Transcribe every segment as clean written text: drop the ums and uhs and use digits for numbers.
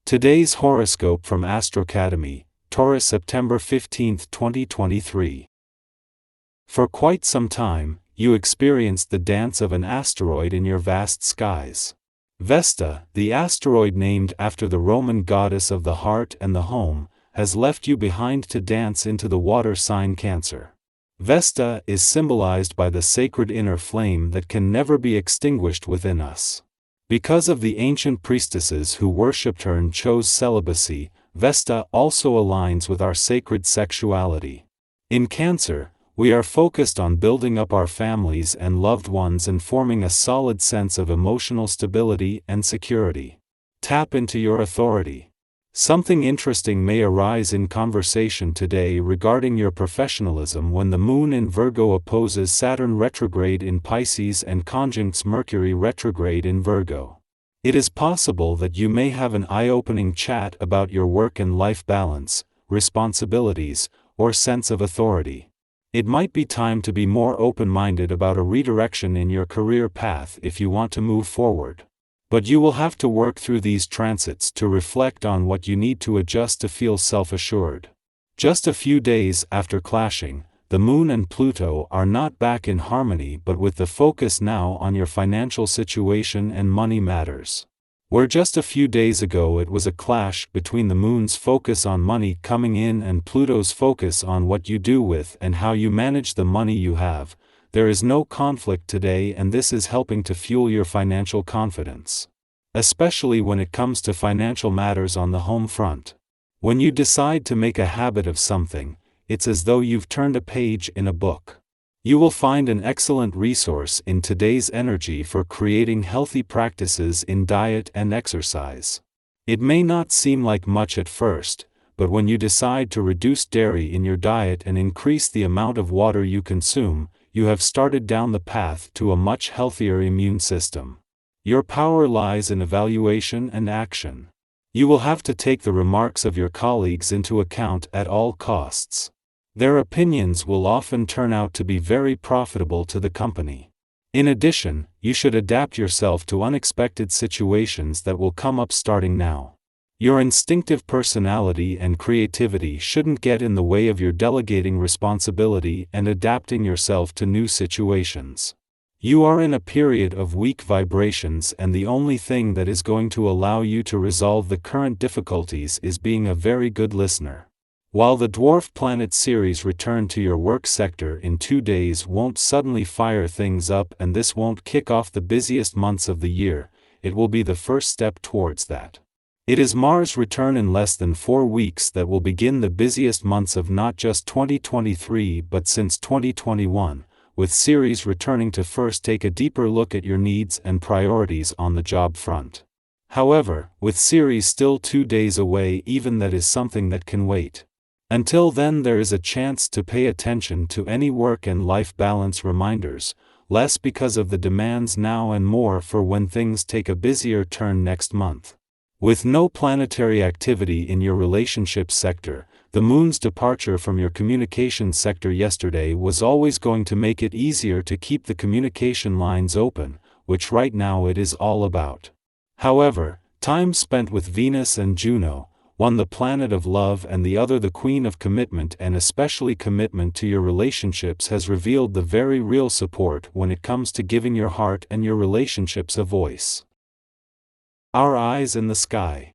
Today's horoscope from Astrocademy, Taurus, September 15, 2023. For quite some time, you experienced the dance of an asteroid in your vast skies. Vesta, the asteroid named after the Roman goddess of the heart and the home, has left you behind to dance into the water sign Cancer. Vesta is symbolized by the sacred inner flame that can never be extinguished within us. Because of the ancient priestesses who worshipped her and chose celibacy, Vesta also aligns with our sacred sexuality. In Cancer, we are focused on building up our families and loved ones and forming a solid sense of emotional stability and security. Tap into your authority. Something interesting may arise in conversation today regarding your professionalism when the Moon in Virgo opposes Saturn retrograde in Pisces and conjuncts Mercury retrograde in Virgo. It is possible that you may have an eye-opening chat about your work and life balance, responsibilities, or sense of authority. It might be time to be more open-minded about a redirection in your career path if you want to move forward. But you will have to work through these transits to reflect on what you need to adjust to feel self-assured. Just a few days after clashing, the Moon and Pluto are not back in harmony but with the focus now on your financial situation and money matters. Where just a few days ago it was a clash between the Moon's focus on money coming in and Pluto's focus on what you do with and how you manage the money you have, there is no conflict today, and this is helping to fuel your financial confidence. Especially when it comes to financial matters on the home front. When you decide to make a habit of something, it's as though you've turned a page in a book. You will find an excellent resource in today's energy for creating healthy practices in diet and exercise. It may not seem like much at first, but when you decide to reduce dairy in your diet and increase the amount of water you consume, you have started down the path to a much healthier immune system. Your power lies in evaluation and action. You will have to take the remarks of your colleagues into account at all costs. Their opinions will often turn out to be very profitable to the company. In addition, you should adapt yourself to unexpected situations that will come up starting now. Your instinctive personality and creativity shouldn't get in the way of your delegating responsibility and adapting yourself to new situations. You are in a period of weak vibrations, and the only thing that is going to allow you to resolve the current difficulties is being a very good listener. While the dwarf planet Ceres return to your work sector in 2 days won't suddenly fire things up, and this won't kick off the busiest months of the year, it will be the first step towards that. It is Mars' return in less than 4 weeks that will begin the busiest months of not just 2023 but since 2021, with Ceres returning to first take a deeper look at your needs and priorities on the job front. However, with Ceres still 2 days away, even that is something that can wait. Until then, there is a chance to pay attention to any work and life balance reminders, less because of the demands now and more for when things take a busier turn next month. With no planetary activity in your relationship sector, the Moon's departure from your communication sector yesterday was always going to make it easier to keep the communication lines open, which right now it is all about. However, time spent with Venus and Juno, one the planet of love and the other the queen of commitment, and especially commitment to your relationships, has revealed the very real support when it comes to giving your heart and your relationships a voice. Our eyes in the sky.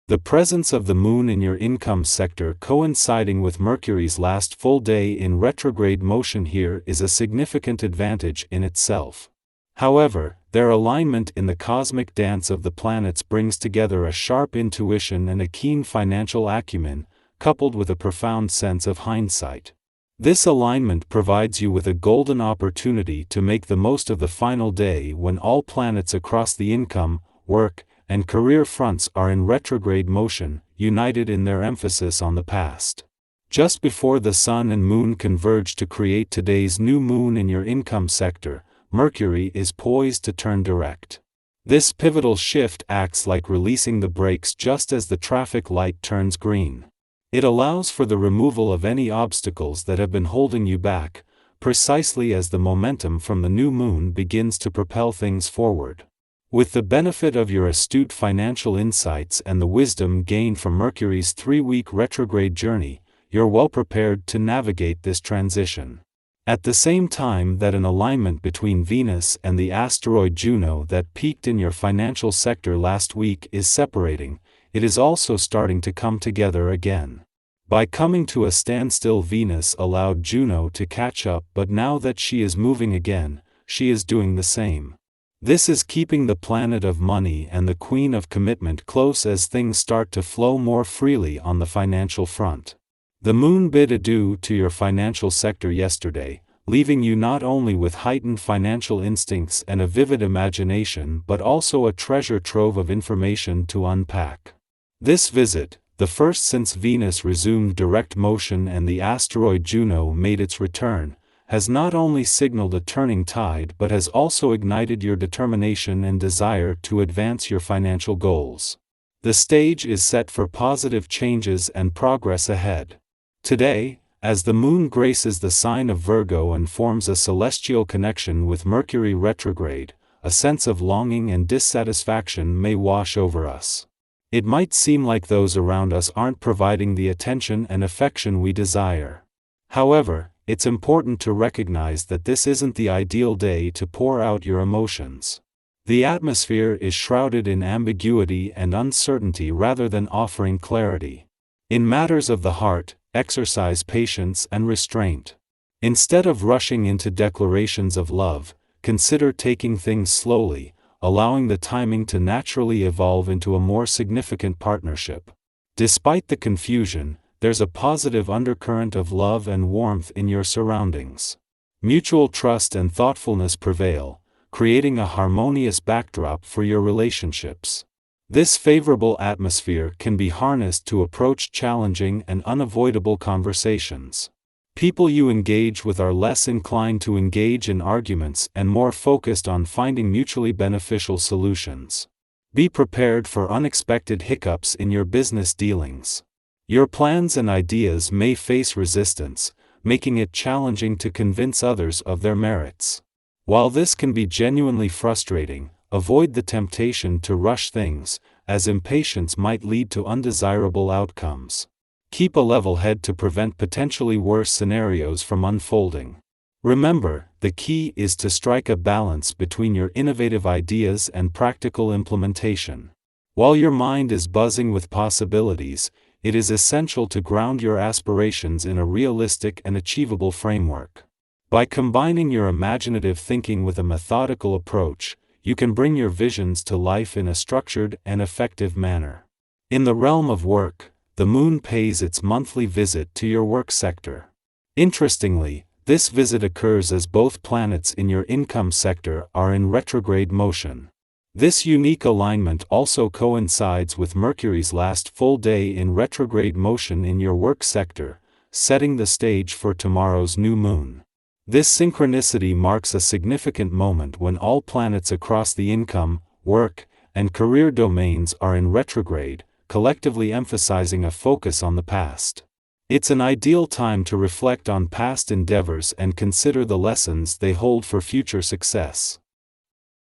The presence of the Moon in your income sector coinciding with Mercury's last full day in retrograde motion here is a significant advantage in itself. However, their alignment in the cosmic dance of the planets brings together a sharp intuition and a keen financial acumen, coupled with a profound sense of hindsight. This alignment provides you with a golden opportunity to make the most of the final day when all planets across the income, work, and career fronts are in retrograde motion, united in their emphasis on the past. Just before the Sun and Moon converge to create today's new Moon in your income sector, Mercury is poised to turn direct. This pivotal shift acts like releasing the brakes just as the traffic light turns green. It allows for the removal of any obstacles that have been holding you back, precisely as the momentum from the new Moon begins to propel things forward. With the benefit of your astute financial insights and the wisdom gained from Mercury's 3-week retrograde journey, you're well prepared to navigate this transition. At the same time that an alignment between Venus and the asteroid Juno that peaked in your financial sector last week is separating, it is also starting to come together again. By coming to a standstill, Venus allowed Juno to catch up, but now that she is moving again, she is doing the same. This is keeping the planet of money and the queen of commitment close as things start to flow more freely on the financial front. The moon bid adieu to your financial sector yesterday, leaving you not only with heightened financial instincts and a vivid imagination but also a treasure trove of information to unpack. This visit, the first since Venus resumed direct motion and the asteroid Juno made its return, has not only signaled a turning tide but has also ignited your determination and desire to advance your financial goals. The stage is set for positive changes and progress ahead. Today, as the moon graces the sign of Virgo and forms a celestial connection with Mercury retrograde, a sense of longing and dissatisfaction may wash over us. It might seem like those around us aren't providing the attention and affection we desire. However, it's important to recognize that this isn't the ideal day to pour out your emotions. The atmosphere is shrouded in ambiguity and uncertainty rather than offering clarity. In matters of the heart, exercise patience and restraint. Instead of rushing into declarations of love, consider taking things slowly, allowing the timing to naturally evolve into a more significant partnership. Despite the confusion, there's a positive undercurrent of love and warmth in your surroundings. Mutual trust and thoughtfulness prevail, creating a harmonious backdrop for your relationships. This favorable atmosphere can be harnessed to approach challenging and unavoidable conversations. People you engage with are less inclined to engage in arguments and more focused on finding mutually beneficial solutions. Be prepared for unexpected hiccups in your business dealings. Your plans and ideas may face resistance, making it challenging to convince others of their merits. While this can be genuinely frustrating, avoid the temptation to rush things, as impatience might lead to undesirable outcomes. Keep a level head to prevent potentially worse scenarios from unfolding. Remember, the key is to strike a balance between your innovative ideas and practical implementation. While your mind is buzzing with possibilities, it is essential to ground your aspirations in a realistic and achievable framework. By combining your imaginative thinking with a methodical approach, you can bring your visions to life in a structured and effective manner. In the realm of work, the moon pays its monthly visit to your work sector. Interestingly, this visit occurs as both planets in your income sector are in retrograde motion. This unique alignment also coincides with Mercury's last full day in retrograde motion in your work sector, setting the stage for tomorrow's new moon. This synchronicity marks a significant moment when all planets across the income, work, and career domains are in retrograde, collectively emphasizing a focus on the past. It's an ideal time to reflect on past endeavors and consider the lessons they hold for future success.